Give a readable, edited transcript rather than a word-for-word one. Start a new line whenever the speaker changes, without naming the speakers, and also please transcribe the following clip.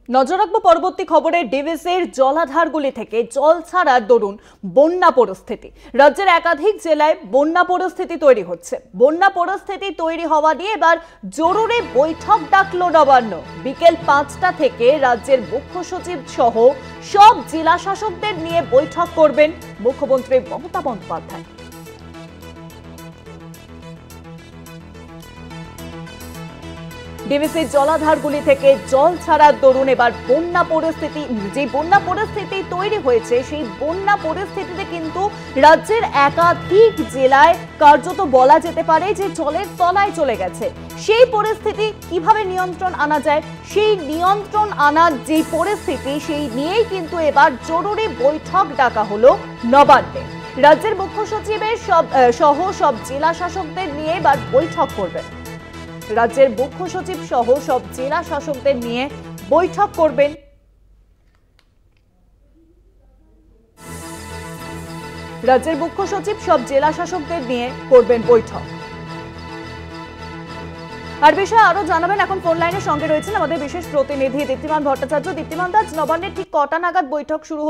নজর রাখবো পরবর্তী খবরে। ডিভিসির জলাধারগুলি থেকে জল ছাড়ার দরুন বন্যা পরিস্থিতি। রাজ্যের একাধিক জেলায় বন্যা পরিস্থিতি তৈরি হচ্ছে। বন্যা পরিস্থিতি তৈরি হওয়া নিয়ে এবার জরুরি বৈঠক ডাকলো নবান্ন। বিকেল 5টা থেকে রাজ্যের মুখ্য সচিব সহ সব জেলা শাসকদের নিয়ে বৈঠক করবেন মুখ্যমন্ত্রী মমতা বন্দ্যোপাধ্যায়। ডিভিসির জলাধারগুলি থেকে জল ছাড়ার দরুন এবার বন্যা পরিস্থিতি, যে বন্যা পরিস্থিতি তৈরি হয়েছে সেই বন্যা পরিস্থিতিতে কিন্তু রাজ্যের একাধিক জেলায় কার্যত বলা যেতে পারে যে জলের তলায় চলে গেছে। সেই পরিস্থিতি কিভাবে নিয়ন্ত্রণ আনা যায়, সেই নিয়ন্ত্রণ আনার যে পরিস্থিতি সেই নিয়েই কিন্তু এবার জরুরি বৈঠক ডাকা হলো নবান্নে। রাজ্যের মুখ্য সচিবের সহ সব জেলা শাসকদের নিয়ে এবার বৈঠক করবেন। রাজ্যের মুখ্য সচিব সহ সব জেলা শাসকদের নিয়ে বৈঠক করবেন। রাজ্যের মুখ্য সচিব সব জেলা শাসকদের নিয়ে করবেন বৈঠক। আর বিষয়ে আরো জানাবেন, এখন ফোন লাইনের সঙ্গে রয়েছেন আমাদের বিশেষ প্রতিনিধি দীপ্তিমান ভট্টাচার্য। দীপ্তিমান দাস, নবান্নের ঠিক কটা নাগাদ বৈঠক শুরু